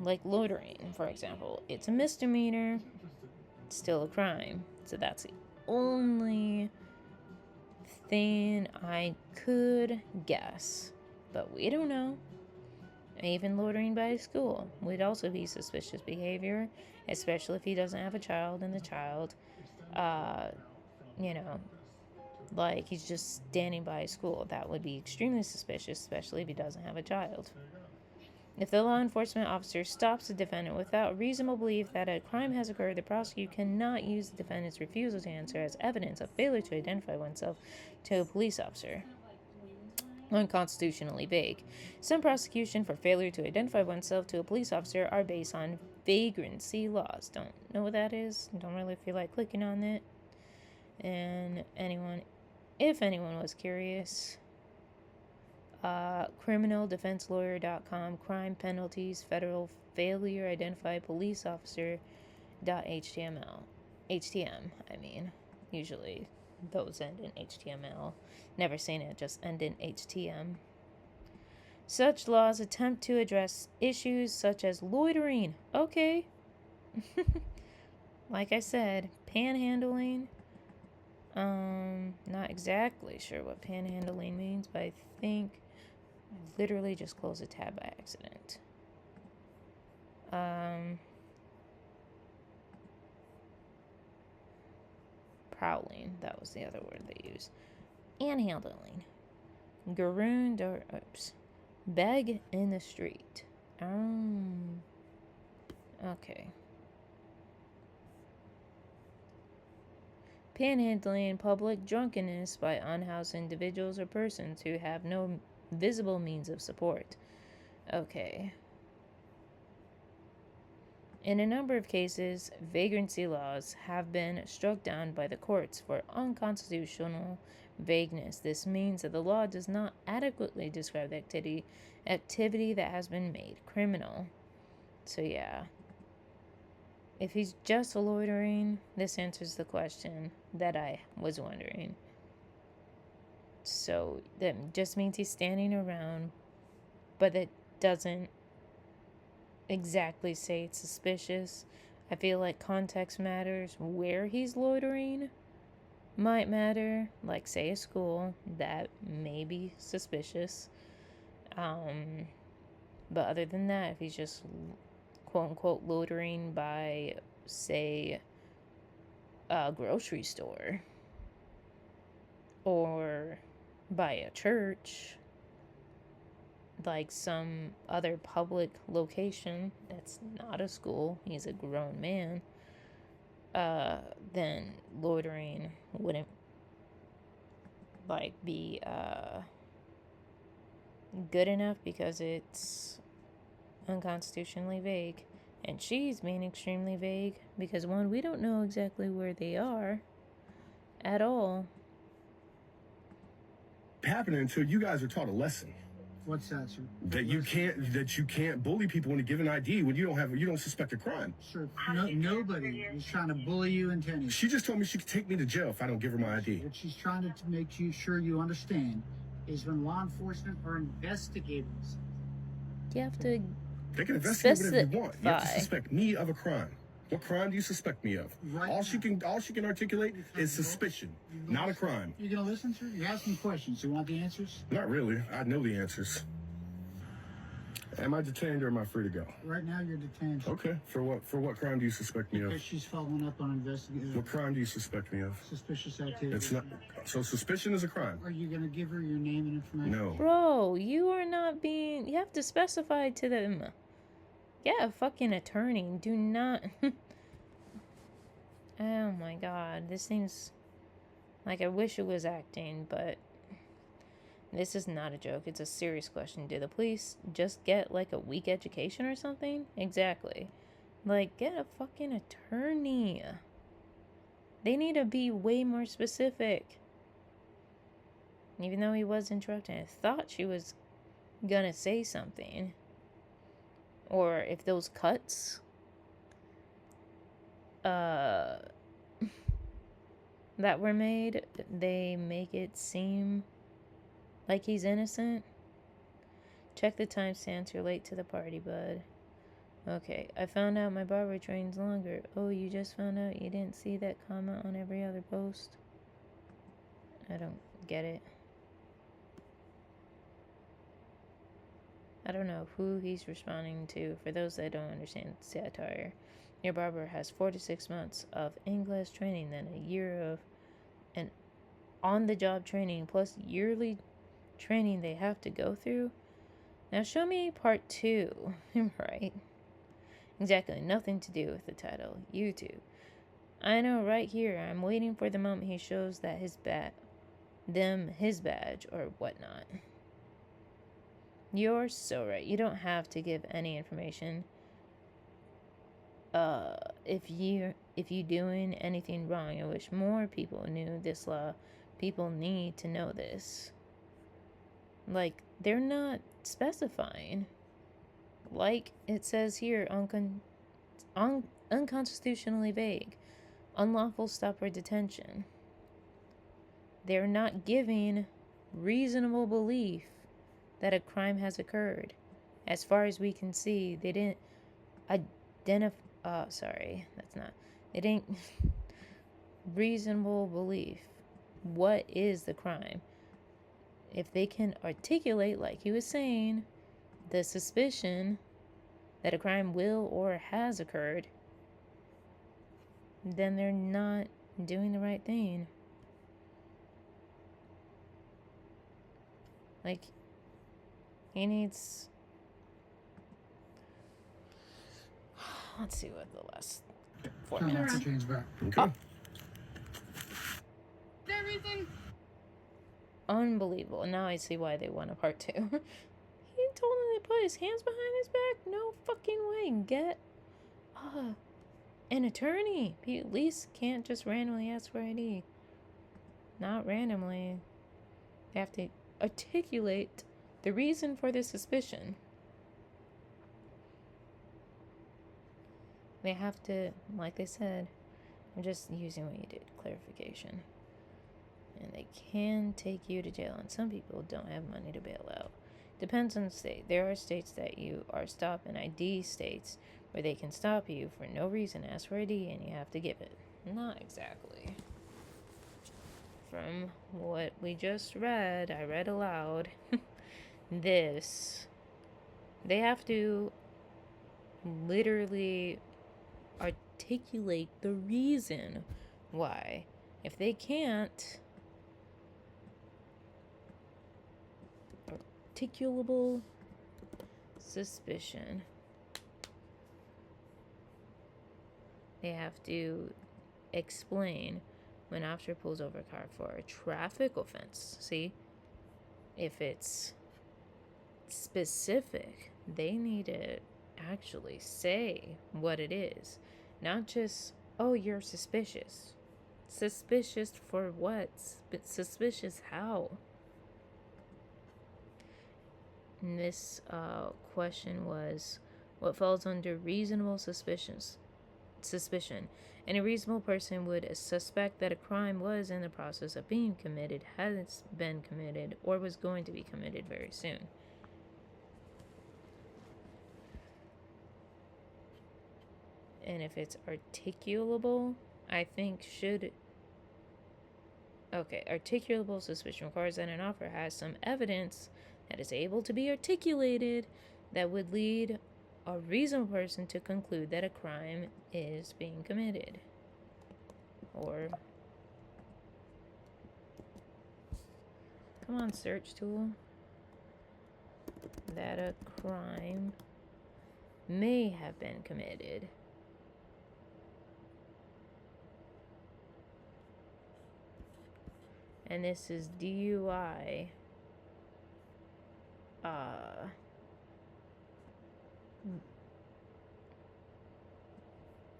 Like loitering, for example. It's a misdemeanor, it's still a crime. So that's the only thing I could guess. But we don't know. Even loitering by school would also be suspicious behavior, especially if he doesn't have a child and the child, like he's just standing by a school. That would be extremely suspicious, especially if he doesn't have a child. If the law enforcement officer stops the defendant without reasonable belief that a crime has occurred, the prosecutor cannot use the defendant's refusal to answer as evidence of failure to identify oneself to a police officer. Unconstitutionally vague. Some prosecution for failure to identify oneself to a police officer are based on vagrancy laws. Don't know what that is. Don't really feel like clicking on it. And if anyone was curious, criminaldefenselawyer.com, crime penalties, federal failure identify police officer .html. Usually those end in HTML. Never seen it just end in HTM. Such laws attempt to address issues such as loitering. Okay. Like I said, panhandling. Not exactly sure what panhandling means, but I think I literally just closed a tab by accident. Prowling, that was the other word they used. Panhandling. Beg in the street. Okay. Panhandling, public drunkenness by unhoused individuals or persons who have no visible means of support. Okay. In a number of cases, vagrancy laws have been struck down by the courts for unconstitutional vagueness. This means that the law does not adequately describe the activity that has been made criminal. So yeah. If he's just loitering, this answers the question that I was wondering. So that just means he's standing around, but it doesn't exactly say it's suspicious. I feel like context matters. Where he's loitering might matter. Like, say, a school, that may be suspicious. But other than that, if he's just quote-unquote loitering by, say, a grocery store or by a church, like some other public location that's not a school, he's a grown man, then loitering wouldn't be good enough because it's unconstitutionally vague. And she's being extremely vague because, one, we don't know exactly where they are at all. Happening until you guys are taught a lesson. What's that, sir? That you can't bully people when you give an ID when you don't suspect a crime. Sir, nobody is trying to bully you into anything. She just told me she could take me to jail if I don't give her my ID. What she's trying to make sure you understand is when law enforcement or investigators. You have to. They can investigate whatever you want. You have to suspect me of a crime. What crime do you suspect me of? Right all she can articulate is suspicion, not a crime. You're gonna listen, sir? You're asking questions. You want the answers? Not really. I know the answers. Am I detained or am I free to go? Right now, you're detained. Okay. For what? For what crime do you suspect me of? Because she's following up on investigation. What crime do you suspect me of? Suspicious activity. It's not. So suspicion is a crime. Are you gonna give her your name and information? No. Bro, you are not being. You have to specify to them. Get a fucking attorney. Do not. Oh my god. This seems like I wish it was acting, but this is not a joke. It's a serious question. Did the police just get like a weak education or something? Exactly. Like, get a fucking attorney. They need to be way more specific. Even though he was interrupting, I thought she was gonna say something. Or if those cuts that were made, they make it seem like he's innocent. Check the timestamps. You're late to the party, bud. Okay, I found out my barber trains longer. Oh, you just found out? You didn't see that comment on every other post? I don't get it. I don't know who he's responding to. For those that don't understand satire, your barber has 4 to 6 months of English training, then a year of an on-the-job training, plus yearly training they have to go through. Now show me part 2. Right. Exactly. Nothing to do with the title. YouTube. I know right here. I'm waiting for the moment he shows that his badge or whatnot. You're so right. You don't have to give any information. If you doing anything wrong, I wish more people knew this law. People need to know this. Like, they're not specifying. Like it says here, unconstitutionally vague, unlawful stop or detention. They're not giving reasonable belief that a crime has occurred. As far as we can see, they didn't identify. They didn't. Reasonable belief. What is the crime? If they can articulate, like he was saying, the suspicion that a crime will or has occurred, then they're not doing the right thing. Like, he needs... Let's see what the last 4 minutes. Okay. Everything. Unbelievable. Now I see why they want a part 2. He told him to put his hands behind his back? No fucking way. Get an attorney. Police can't just randomly ask for ID. Not randomly. They have to articulate the reason for the suspicion. They have to, like I said, I'm just using what you did, clarification. And they can take you to jail, and some people don't have money to bail out. Depends on the state. There are states that you are stopped, and ID states where they can stop you for no reason, ask for ID, and you have to give it. Not exactly. From what we just read, I read aloud, they have to literally articulate the reason why. If they can't, articulable suspicion, they have to explain when officer pulls over a car for a traffic offense. See, if it's specific, they need to actually say what it is. Not just, oh, you're suspicious. Suspicious for what? But suspicious how? And this question was, what falls under reasonable suspicion? Any reasonable person would suspect that a crime was in the process of being committed, has been committed, or was going to be committed very soon. And if it's articulable, I think should... Okay, articulable suspicion requires that an offer has some evidence that is able to be articulated that would lead a reasonable person to conclude that a crime is being committed. Or... Come on, search tool. That a crime may have been committed. And this is DUI.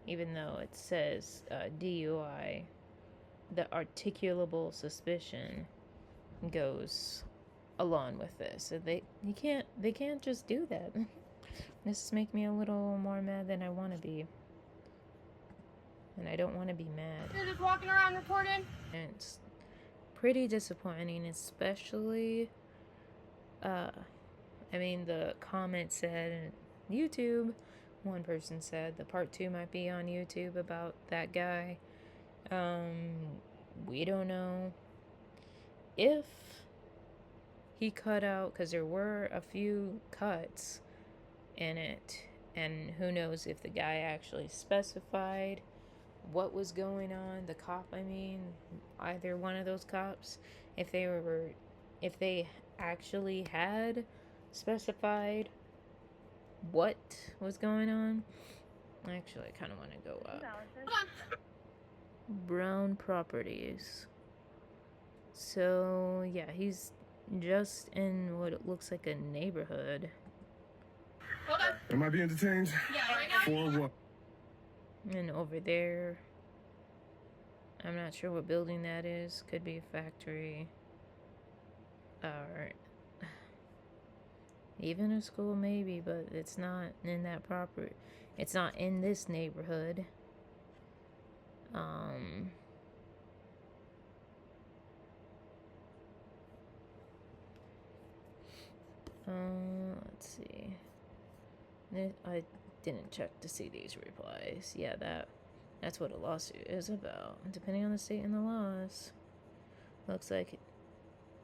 Even though it says DUI, the articulable suspicion goes along with this. So they can't just do that. This is making me a little more mad than I want to be. And I don't want to be mad. You're just walking around reporting? And it's pretty disappointing, especially I mean, the comment said YouTube. One person said the part 2 might be on YouTube about that guy. We don't know if he cut out, because there were a few cuts in it, and who knows if the guy actually specified what was going on. The cop, I mean, either one of those cops, if they actually had specified what was going on. Actually, I kind of want to go up. Brown Properties. So yeah, he's just in what it looks like a neighborhood. Hold on. Am I being detained? Yeah, right now. For what? And over there, I'm not sure what building that is. Could be a factory. Or even a school maybe, but it's not in that proper. It's not in this neighborhood. Let's see. I didn't check to see these replies. Yeah, that's what a lawsuit is about. Depending on the state and the laws. Looks like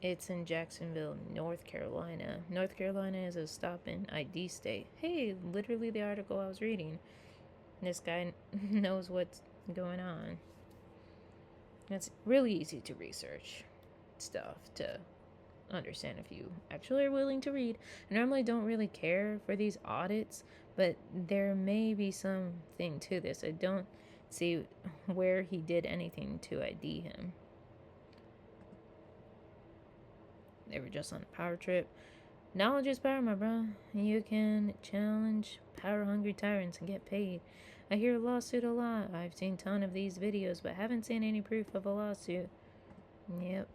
it's in Jacksonville, North Carolina. North Carolina is a stop and ID state. Hey, literally the article I was reading. This guy knows what's going on. It's really easy to research stuff to understand if you actually are willing to read. I normally don't really care for these audits, but there may be something to this. I don't see where he did anything to ID him. They were just on a power trip. Knowledge is power, my bro. You can challenge power-hungry tyrants and get paid. I hear a lawsuit a lot. I've seen a ton of these videos, but haven't seen any proof of a lawsuit. Yep.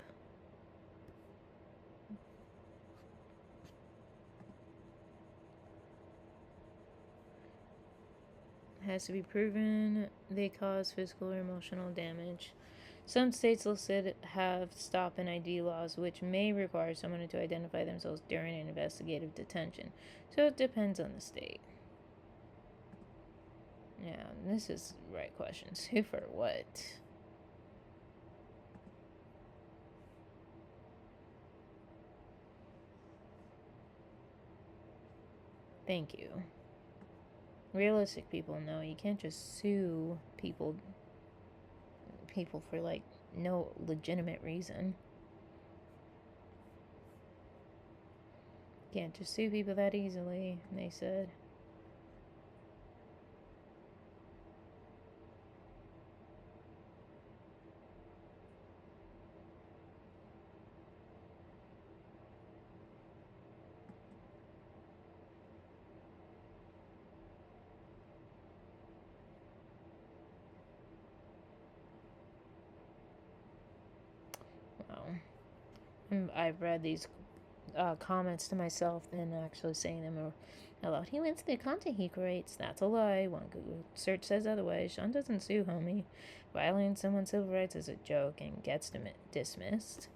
Has to be proven they cause physical or emotional damage. Some states listed have stop and ID laws, which may require someone to identify themselves during an investigative detention. So it depends on the state. Yeah, this is the right questions. Who for what? Thank you. Realistic people know you can't just sue people for like no legitimate reason. Can't just sue people that easily, they said. time I've read these comments to myself than actually saying them aloud. He wins the content he creates. That's a lie. One Google search says otherwise. Sean doesn't sue, homie. Violating someone's civil rights is a joke and gets dismissed.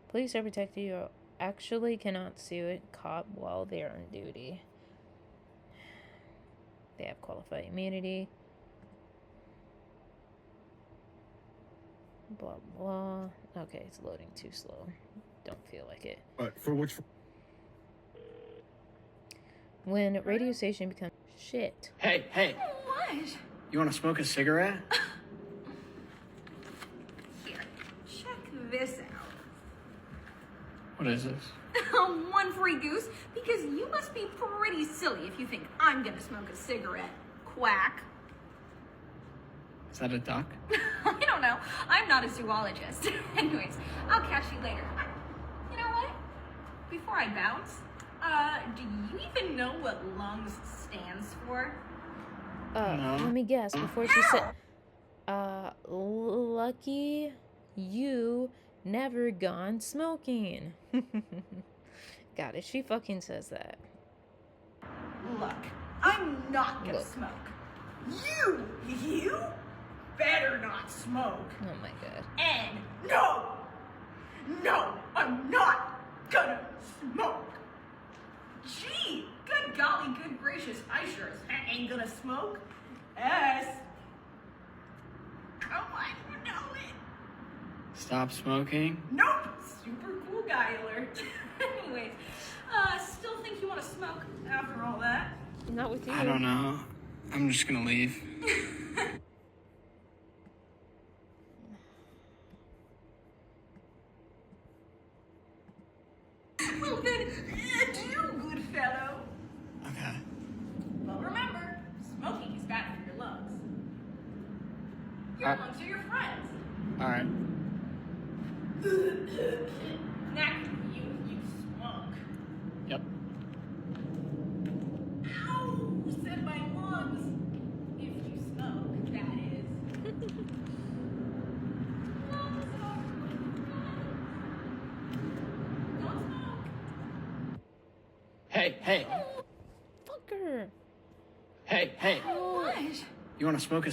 Police are protected. You actually cannot sue a cop while they're on duty. They have qualified immunity. Blah, blah. Okay, it's loading too slow. Don't feel like it. For which... When a radio station becomes shit. Hey, hey. What? You want to smoke a cigarette? Here, check this out. What is this? One free goose, because you must be pretty silly if you think I'm gonna smoke a cigarette. Quack. Is that a duck? I don't know. I'm not a zoologist. Anyways, I'll catch you later. You know what? Before I bounce, do you even know what lungs stands for? No. Let me guess before she said, lucky you never gone smoking. Got it. She fucking says that. Look, I'm not gonna smoke. You better not smoke. Oh my god. And no, I'm not gonna smoke. Gee, good golly, good gracious, I sure as heck ain't gonna smoke. Yes. Come on, you know it. Stop smoking? Nope, super cool guy alert. Anyways, still think you want to smoke after all that? Not with you. I don't know. I'm just gonna leave. Well then, adieu, good fellow. Okay. Well, remember, smoking is bad for your lungs. Your lungs are your friends. All right. Not for you if you smoke. Yep. Ow! Said my lungs. If you smoke, that is. Don't smoke. Hey, hey. Fucker. Hey, hey. What? You want to smoke a